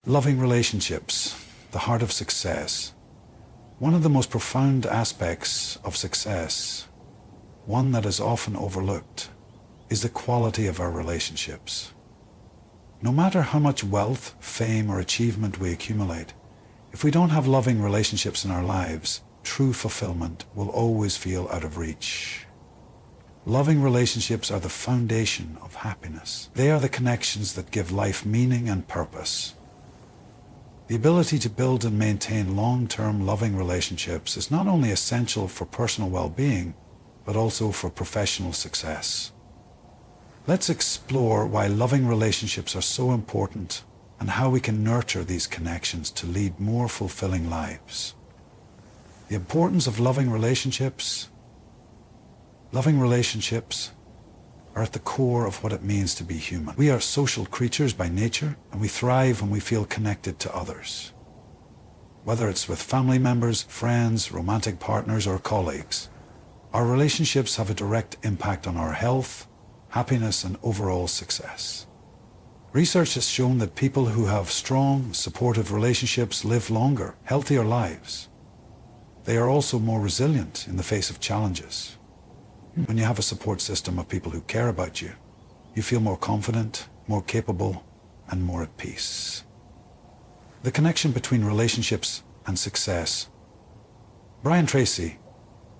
Loving relationships, the heart of success. One of the most profound aspects of success, one that is often overlooked, is the quality of our relationships. No matter how much wealth, fame, or achievement we accumulate, if we don't have loving relationships in our lives, true fulfillment will always feel out of reach. Loving relationships are the foundation of happiness. They are the connections that give life meaning and purpose. The ability to build and maintain long-term loving relationships is not only essential for personal well-being, but also for professional success. Let's explore why loving relationships are so important and how we can nurture these connections to lead more fulfilling lives. The importance of loving relationships. Loving relationships are at the core of what it means to be human. We are social creatures by nature, and we thrive when we feel connected to others. Whether it's with family members, friends, romantic partners, or colleagues, our relationships have a direct impact on our health, happiness, and overall success. Research has shown that people who have strong, supportive relationships live longer, healthier lives. They are also more resilient in the face of challenges. When you have a support system of people who care about you, you feel more confident, more capable, and more at peace. The connection between relationships and success. Tracy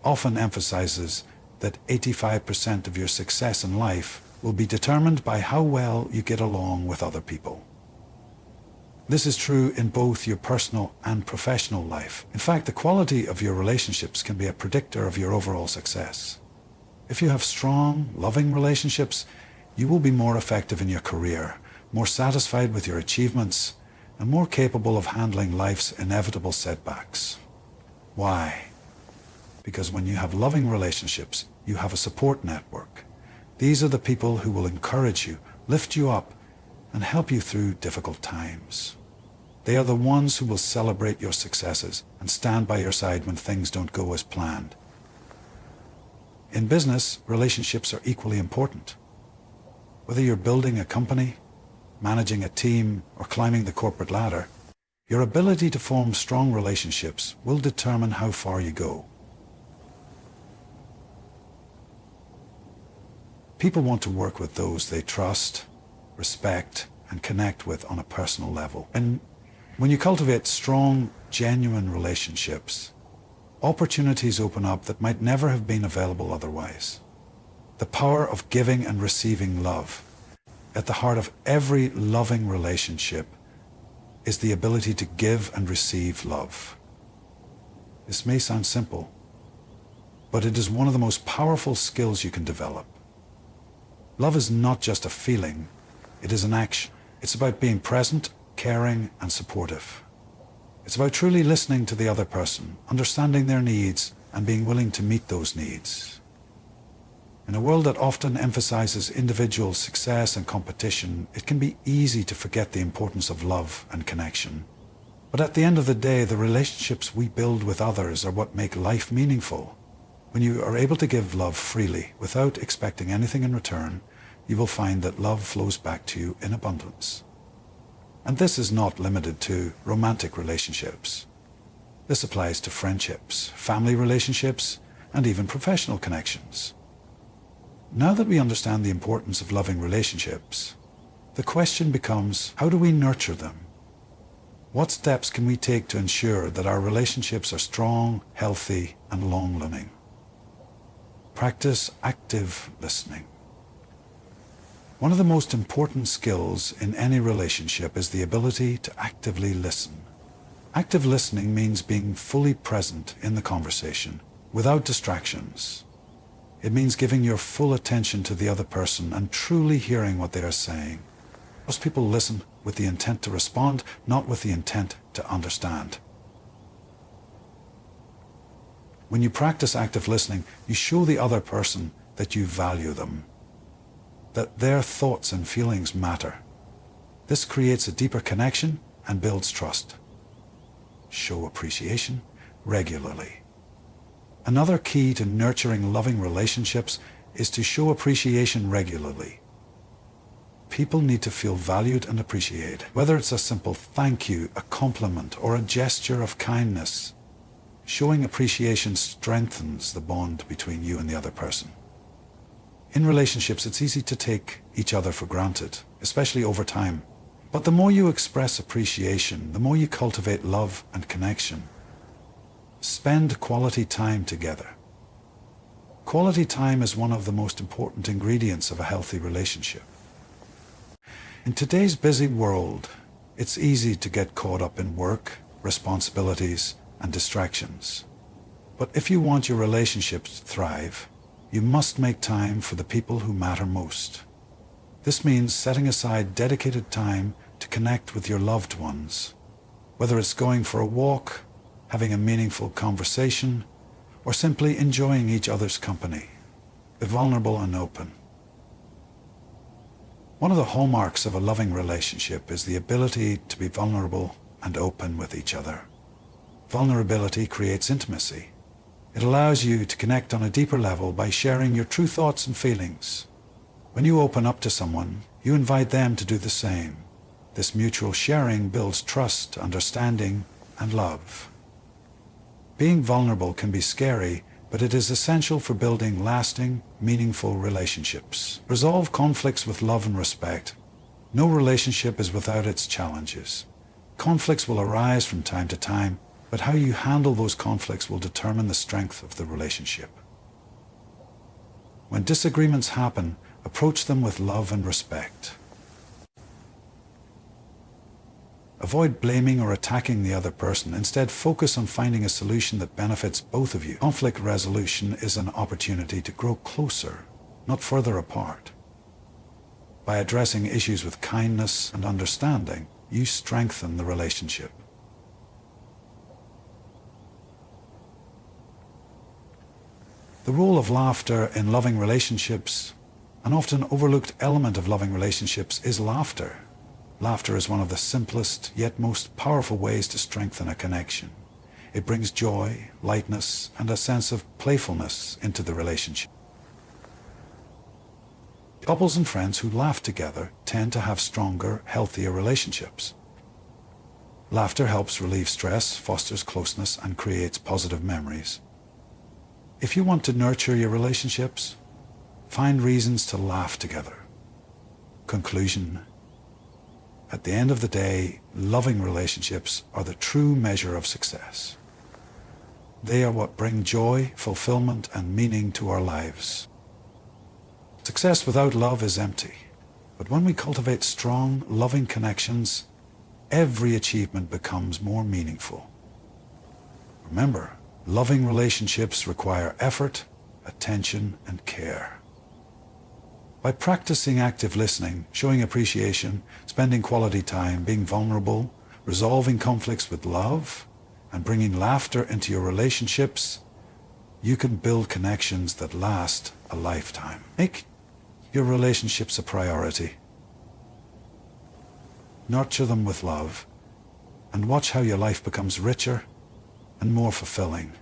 often emphasizes that 85% of your success in life will be determined by how well you get along with other people. This is true in both your personal and professional life. In fact, the quality of your relationships can be a predictor of your overall success. If you have strong, loving relationships, you will be more effective in your career, more satisfied with your achievements, and more capable of handling life's inevitable setbacks. Why? Because when you have loving relationships, you have a support network. These are the people who will encourage you, lift you up, and help you through difficult times. They are the ones who will celebrate your successes and stand by your side when things don't go as planned. In business, relationships are equally important. Whether you're building a company, managing a team, or climbing the corporate ladder, your ability to form strong relationships will determine how far you go. People want to work with those they trust, respect, and connect with on a personal level. And when you cultivate strong, genuine relationships, opportunities open up that might never have been available otherwise. The power of giving and receiving love. At the heart of every loving relationship is the ability to give and receive love. This may sound simple, but it is one of the most powerful skills you can develop. Love is not just a feeling, it is an action. It's about being present, caring, and supportive. It's about truly listening to the other person, understanding their needs, and being willing to meet those needs. In a world that often emphasizes individual success and competition, it can be easy to forget the importance of love and connection. But at the end of the day, the relationships we build with others are what make life meaningful. When you are able to give love freely, without expecting anything in return, you will find that love flows back to you in abundance. And this is not limited to romantic relationships. This applies to friendships, family relationships, and even professional connections. Now that we understand the importance of loving relationships, the question becomes, how do we nurture them? What steps can we take to ensure that our relationships are strong, healthy, and long-living? Practice active listening. One of the most important skills in any relationship is the ability to actively listen. Active listening means being fully present in the conversation, without distractions. It means giving your full attention to the other person and truly hearing what they are saying. Most people listen with the intent to respond, not with the intent to understand. When you practice active listening, you show the other person that you value them, that their thoughts and feelings matter. This creates a deeper connection and builds trust. Show appreciation regularly. Another key to nurturing loving relationships is to show appreciation regularly. People need to feel valued and appreciated. Whether it's a simple thank you, a compliment, or a gesture of kindness, showing appreciation strengthens the bond between you and the other person. In relationships, it's easy to take each other for granted, especially over time. But the more you express appreciation, the more you cultivate love and connection. Spend quality time together. Quality time is one of the most important ingredients of a healthy relationship. In today's busy world, it's easy to get caught up in work, responsibilities, and distractions. But if you want your relationships to thrive, you must make time for the people who matter most. This means setting aside dedicated time to connect with your loved ones, whether it's going for a walk, having a meaningful conversation, or simply enjoying each other's company. Be vulnerable and open. One of the hallmarks of a loving relationship is the ability to be vulnerable and open with each other. Vulnerability creates intimacy. It allows you to connect on a deeper level by sharing your true thoughts and feelings. When you open up to someone, you invite them to do the same. This mutual sharing builds trust, understanding, and love. Being vulnerable can be scary, but it is essential for building lasting, meaningful relationships. Resolve conflicts with love and respect. No relationship is without its challenges. Conflicts will arise from time to time, but how you handle those conflicts will determine the strength of the relationship. When disagreements happen, approach them with love and respect. Avoid blaming or attacking the other person. Instead, focus on finding a solution that benefits both of you. Conflict resolution is an opportunity to grow closer, not further apart. By addressing issues with kindness and understanding, you strengthen the relationship. The role of laughter in loving relationships, an often overlooked element of loving relationships, is laughter. Laughter is one of the simplest yet most powerful ways to strengthen a connection. It brings joy, lightness, and a sense of playfulness into the relationship. Couples and friends who laugh together tend to have stronger, healthier relationships. Laughter helps relieve stress, fosters closeness, and creates positive memories. If you want to nurture your relationships, find reasons to laugh together. Conclusion: at the end of the day, loving relationships are the true measure of success. They are what bring joy, fulfillment, and meaning to our lives. Success without love is empty, but when we cultivate strong, loving connections, every achievement becomes more meaningful. Remember, loving relationships require effort, attention, and care. By practicing active listening, showing appreciation, spending quality time, being vulnerable, resolving conflicts with love, and bringing laughter into your relationships, you can build connections that last a lifetime. Make your relationships a priority. Nurture them with love, and watch how your life becomes richer and more fulfilling.